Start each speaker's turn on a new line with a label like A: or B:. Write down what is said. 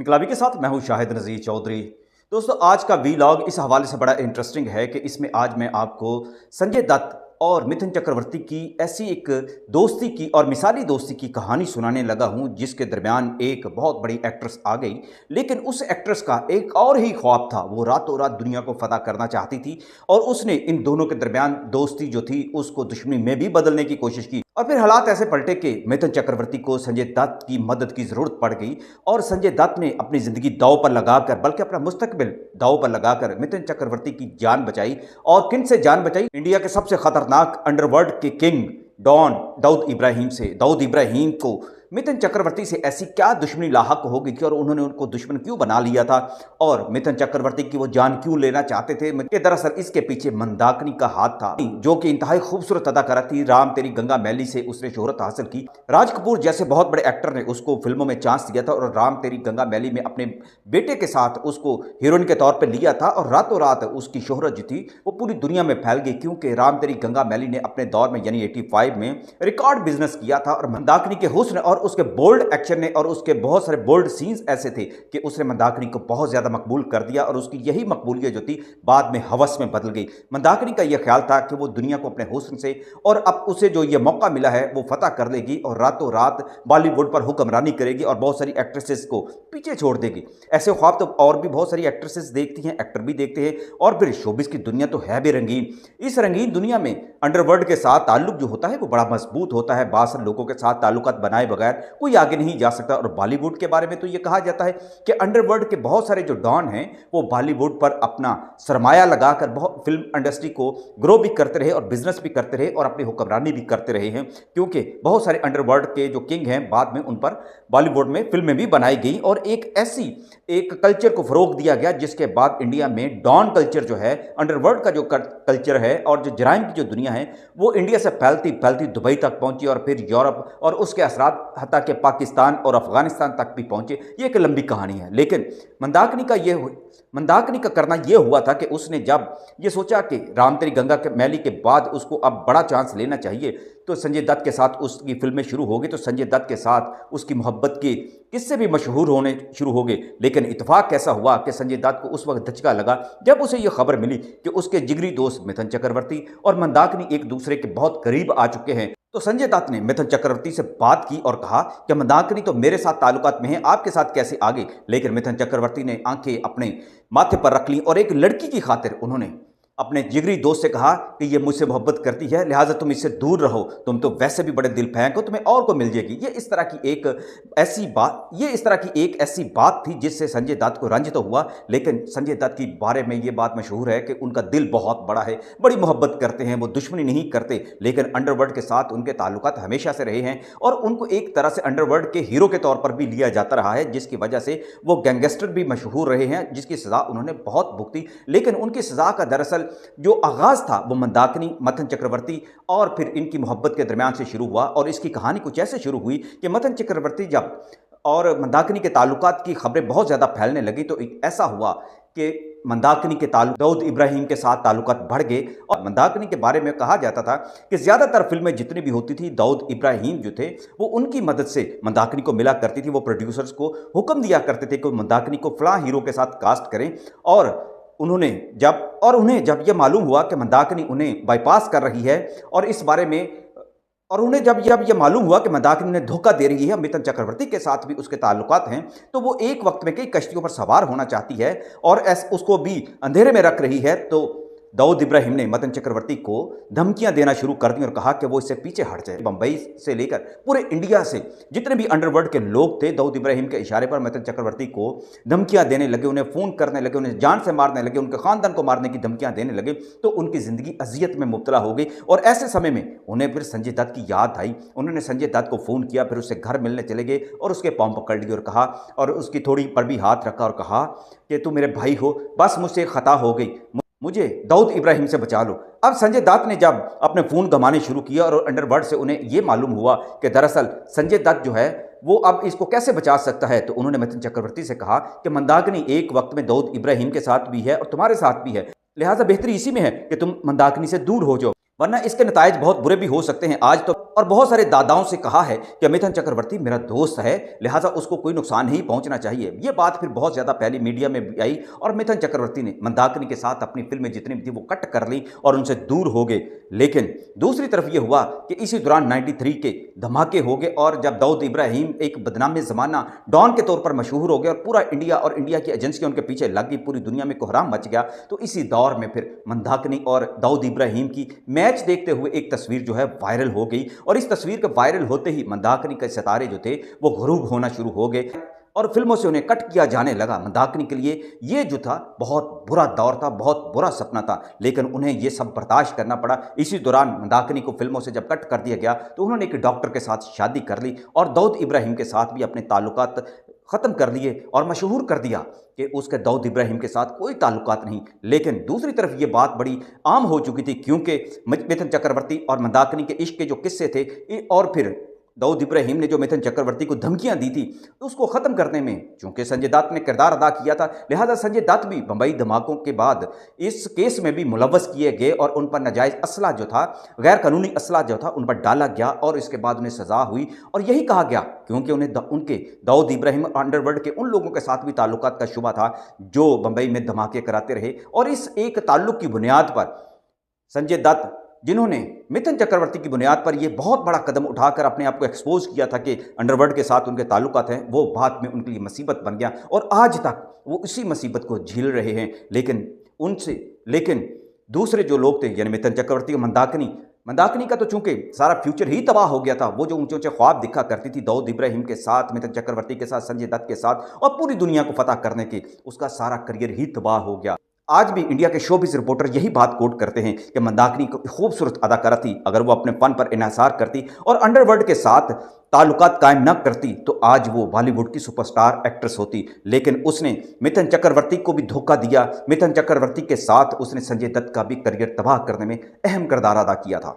A: इनकलाबी के साथ मैं हूं शाहिद नज़ीर चौधरी। दोस्तों, आज का वीलॉग इस हवाले से बड़ा इंटरेस्टिंग है कि इसमें आज मैं आपको संजय दत्त और मिथुन चक्रवर्ती की ऐसी एक दोस्ती की और मिसाली दोस्ती की कहानी सुनाने लगा हूं, जिसके दरमियान एक बहुत बड़ी एक्ट्रेस आ गई। लेकिन उस एक्ट्रेस का एक और ही ख्वाब था, वो रातों रात दुनिया को फतह करना चाहती थी और उसने इन दोनों के दरमियान दोस्ती जो थी उसको दुश्मनी में भी बदलने की कोशिश की। और फिर हालात ऐसे पलटे कि मिथुन चक्रवर्ती को संजय दत्त की मदद की जरूरत पड़ गई और संजय दत्त ने अपनी जिंदगी दांव पर लगाकर, बल्कि अपना मुस्तकबिल दांव पर लगाकर मिथुन चक्रवर्ती की जान बचाई। और किन से जान बचाई? इंडिया के सबसे खतरनाक अंडरवर्ल्ड के किंग डॉन दाऊद इब्राहिम से। दाऊद इब्राहिम को मिथुन चक्रवर्ती से ऐसी क्या दुश्मनी लाहक हो गई थी और उन्होंने उनको दुश्मन क्यों बना लिया था और मिथुन चक्रवर्ती की वो जान क्यों लेना चाहते थे? कि दरअसल इसके पीछे मंदाकिनी का हाथ था, जो कि इंतहाई खूबसूरत अदाकारा थी। राम तेरी गंगा मैली से उसने शोहरत हासिल की। राज कपूर जैसे बहुत बड़े एक्टर ने उसको फिल्मों में चांस दिया था और राम तेरी गंगा मैली में अपने बेटे के साथ उसको हीरोइन के तौर पर लिया था और रातों रात उसकी शोहरत जो थी वो पूरी दुनिया में फैल गई, क्योंकि राम तेरी गंगा मैली ने अपने दौर में यानी 85 में रिकॉर्ड बिजनेस किया था। और मंदाकिनी के हुस्न और उसके बोल्ड एक्शन ने और उसके बहुत सारे बोल्ड सीन्स ऐसे थे कि उसने मंदाकिनी को बहुत ज्यादा मकबूल कर दिया और उसकी यही मकबूलियत जो थी बाद में हवस में बदल गई। मंदाकिनी का यह ख्याल था कि वो दुनिया को अपने हुस्न से और अब उसे जो ये मौका मिला है वो फतह कर लेगी और रातों रात बॉलीवुड पर हुक्मरानी करेगी और बहुत सारी एक्ट्रेसेस को पीछे छोड़ देगी। ऐसे ख्वाब तो और भी बहुत सारी एक्ट्रेसेस देखती हैं, एक्टर भी देखते हैं। और फिर शोबिस की दुनिया तो है भी रंगीन। इस रंगीन दुनिया में अंडरवर्ल्ड के साथ ताल्लुक जो होता है वो बड़ा मजबूत होता है। बासर लोगों के साथ ताल्लुकात बनाए बगैर कोई आगे नहीं जा सकता। और बॉलीवुड के बारे में तो यह कहा जाता है कि अंडरवर्ल्ड के बहुत सारे जो डॉन हैं वो बॉलीवुड पर अपना सरमाया लगाकर बहुत फिल्म इंडस्ट्री को ग्रो भी करते रहे और बिजनेस भी करते रहे और अपनी हुक्मरानी भी करते रहे हैं, क्योंकि बहुत सारे अंडरवर्ल्ड के जो किंग हैं बाद में उन पर बॉलीवुड में फिल्में भी बनाई गई और एक ऐसी एक कल्चर को फरोग दिया गया जिसके बाद इंडिया में डॉन कल्चर जो है, अंडरवर्ल्ड का जो कल्चर है और जो जराइम की जो दुनिया है वो इंडिया से फैलती फैलती दुबई तक पहुंची और फिर यूरोप और उसके असरात हत्ता के पाकिस्तान और अफगानिस्तान तक भी पहुंचे। ये एक लंबी कहानी है। लेकिन मंदाकिनी का करना यह हुआ था कि उसने जब ये सोचा कि राम तेरी गंगा के मैली के बाद उसको अब बड़ा चांस लेना चाहिए तो संजय दत्त के साथ उसकी फिल्में शुरू हो गई। तो संजय दत्त के साथ उसकी मोहब्बत के किस्से भी मशहूर होने शुरू हो गए। लेकिन इत्तेफाक कैसा हुआ कि संजय दत्त को उस वक्त धचका लगा जब उसे यह खबर मिली कि उसके जिगरी दोस्त मिथुन चक्रवर्ती और मंदाकिनी एक दूसरे के बहुत करीब आ चुके हैं। तो संजय दत्त ने मिथुन चक्रवर्ती से बात की और कहा कि मंदाकिनी तो मेरे साथ ताल्लुकात में है, आपके साथ कैसे आ गई? लेकिन मिथुन चक्रवर्ती ने आंखें अपने माथे पर रख ली और एक लड़की की खातिर उन्होंने अपने जिगरी दोस्त से कहा कि ये मुझसे मोहब्बत करती है, लिहाजा तुम इससे दूर रहो, तुम तो वैसे भी बड़े दिल फेंक हो, तुम्हें और को मिल जाएगी। ये इस तरह की एक ऐसी बात थी जिससे संजय दत्त को रंज तो हुआ। लेकिन संजय दत्त की बारे में ये बात मशहूर है कि उनका दिल बहुत बड़ा है, बड़ी मोहब्बत करते हैं, वो दुश्मनी नहीं करते। लेकिन अंडरवर्ल्ड के साथ उनके ताल्लुकात हमेशा से रहे हैं और उनको एक तरह से अंडरवर्ल्ड के हीरो के तौर पर भी लिया जाता रहा है, जिसकी वजह से वो गैंगस्टर भी मशहूर रहे हैं, जिसकी सजा उन्होंने बहुत भुगती। लेकिन उनकी सजा का दरअसल जो आगाज था वो मंदाकिनी, मिथुन चक्रवर्ती और फिर इनकी मोहब्बत के दरमियान से शुरू हुआ। और इसकी कहानी कुछ ऐसे शुरू हुई कि मिथुन चक्रवर्ती जब और मंदाकिनी के ताल्लुकात की खबरें बहुत ज़्यादा फैलने लगी तो ऐसा हुआ कि मंदाकिनी के दाऊद इब्राहिम के साथ ताल्लुकात बढ़ गए। और मंदाकिनी के बारे में कहा जाता था कि ज़्यादातर फिल्में जितनी भी होती थी दाऊद इब्राहिम जो थे वो उनकी मदद से मंदाकिनी को मिला करती थी। वो प्रोड्यूसर्स को हुक्म दिया करते थे कि मंदाकिनी को फलां हीरो के साथ कास्ट करें। और उन्हें जब यह मालूम हुआ कि मंदाकिनी उन्हें बाईपास कर रही है और इस बारे में और उन्हें जब यह मालूम हुआ कि मंदाकिनी ने धोखा दे रही है, मिथुन चक्रवर्ती के साथ भी उसके ताल्लुकात हैं, तो वो एक वक्त में कई कश्तियों पर सवार होना चाहती है और उसको भी अंधेरे में रख रही है। तो दाऊद इब्राहिम ने मिथुन चक्रवर्ती को धमकियां देना शुरू कर दी और कहा कि वो इससे पीछे हट जाए। बंबई से लेकर पूरे इंडिया से जितने भी अंडरवर्ल्ड के लोग थे दाऊद इब्राहिम के इशारे पर मिथुन चक्रवर्ती को धमकियां देने लगे, उन्हें फ़ोन करने लगे, उन्हें जान से मारने लगे, उनके ख़ानदान को मारने की धमकियां देने लगे। तो उनकी ज़िंदगी अजियत में मुब्तला हो गई। और ऐसे समय में उन्हें फिर संजय दत्त की याद आई। उन्होंने संजय दत्त को फ़ोन किया, फिर उससे घर मिलने चले गए और उसके पाँव पकड़ लिए और कहा और उसकी थोड़ी पर भी हाथ रखा और कहा कि तू मेरे भाई हो, बस मुझसे खता हो गई, मुझे दाऊद इब्राहिम से बचा लो। अब संजय दत्त ने जब अपने फ़ोन गंवाने शुरू किया और अंडरवर्ल्ड से उन्हें यह मालूम हुआ कि दरअसल संजय दत्त जो है वो अब इसको कैसे बचा सकता है, तो उन्होंने मिथुन चक्रवर्ती से कहा कि मंदाकिनी एक वक्त में दाऊद इब्राहिम के साथ भी है और तुम्हारे साथ भी है, लिहाजा बेहतरी इसी में है कि तुम मंदाकिनी से दूर हो जाओ। वरना इसके नतायज बहुत बुरे भी हो सकते हैं आज तो। और बहुत सारे दादाओं से कहा है कि मिथुन चक्रवर्ती मेरा दोस्त है, लिहाजा उसको कोई नुकसान नहीं पहुंचना चाहिए। ये बात फिर बहुत ज्यादा पहले मीडिया में भी आई और मिथुन चक्रवर्ती ने मंदाकिनी के साथ अपनी फिल्में जितनी भी थी वो कट कर ली और उनसे दूर हो गए। लेकिन दूसरी तरफ यह हुआ कि इसी दौरान 93 के धमाके हो गए और जब दाऊद इब्राहिम एक बदनामी जमाना डॉन के तौर पर मशहूर हो गया और पूरा इंडिया और इंडिया की एजेंसियां उनके पीछे लग गई, पूरी दुनिया में कोहराम मच गया, तो इसी दौर में फिर मंदाकिनी और दाऊद इब्राहिम की मैच देखते हुए एक तस्वीर जो है वायरल हो गई। और इस तस्वीर के वायरल होते ही मंदाकिनी के सितारे जो थे वो गरूब होना शुरू हो गए और फिल्मों से उन्हें कट किया जाने लगा। मंदाकिनी के लिए ये जो था बहुत बुरा दौर था, बहुत बुरा सपना था, लेकिन उन्हें ये सब बर्दाश्त करना पड़ा। इसी दौरान मंदाकिनी को फिल्मों से जब कट कर दिया गया तो उन्होंने एक डॉक्टर के साथ शादी कर ली और दाऊद इब्राहिम के साथ भी अपने ताल्लुकात ख़त्म कर लिए और मशहूर कर दिया कि उसके दाऊद इब्राहिम के साथ कोई ताल्लुकात नहीं। लेकिन दूसरी तरफ ये बात बड़ी आम हो चुकी थी क्योंकि मिथुन चक्रवर्ती और मंदाकिनी के इश्क के जो किस्से थे और फिर दाऊद इब्राहिम ने जो मिथुन चक्रवर्ती को धमकियां दी थी तो उसको खत्म करने में चूंकि संजय दत्त ने किरदार अदा किया था, लिहाजा संजय दत्त भी बंबई धमाकों के बाद इस केस में भी मुलव्वस किए गए और उन पर नाजायज असला जो था, गैर कानूनी असला जो था उन पर डाला गया और इसके बाद उन्हें सजा हुई। और यही कहा गया क्योंकि उन्हें उनके दाऊद इब्राहिम अंडरवर्ल्ड के उन लोगों के साथ भी ताल्लुकात का शुबा था जो बंबई में धमाके कराते रहे। और इस एक ताल्लुक की बुनियाद पर संजय दत्त, जिन्होंने मिथुन चक्रवर्ती की बुनियाद पर यह बहुत बड़ा कदम उठाकर अपने आप को एक्सपोज किया था कि अंडरवर्ल्ड के साथ उनके ताल्लुकात हैं, वो बाद में उनके लिए मुसीबत बन गया और आज तक वो इसी मुसीबत को झेल रहे हैं। लेकिन दूसरे जो लोग थे यानी मिथुन चक्रवर्ती और मंदाकिनी का तो चूंकि सारा फ्यूचर ही तबाह हो गया था। वो जो ऊंचे ऊंचे ख्वाब दिखा करती थी दाऊद इब्राहिम के साथ, मिथुन चक्रवर्ती के साथ, संजय दत्त के साथ और पूरी दुनिया को फतह करने की, उसका सारा करियर ही तबाह हो गया। आज भी इंडिया के शोबिज़ रिपोर्टर यही बात कोट करते हैं कि मंदाकिनी को खूबसूरत अदाकारा थी, अगर वो अपने फन पर इन्हिसार करती और अंडरवर्ल्ड के साथ ताल्लुकात कायम न करती तो आज वो बॉलीवुड की सुपरस्टार एक्ट्रेस होती। लेकिन उसने मिथुन चक्रवर्ती को भी धोखा दिया, मिथुन चक्रवर्ती के साथ उसने संजय दत्त का भी करियर तबाह करने में अहम किरदार अदा किया था।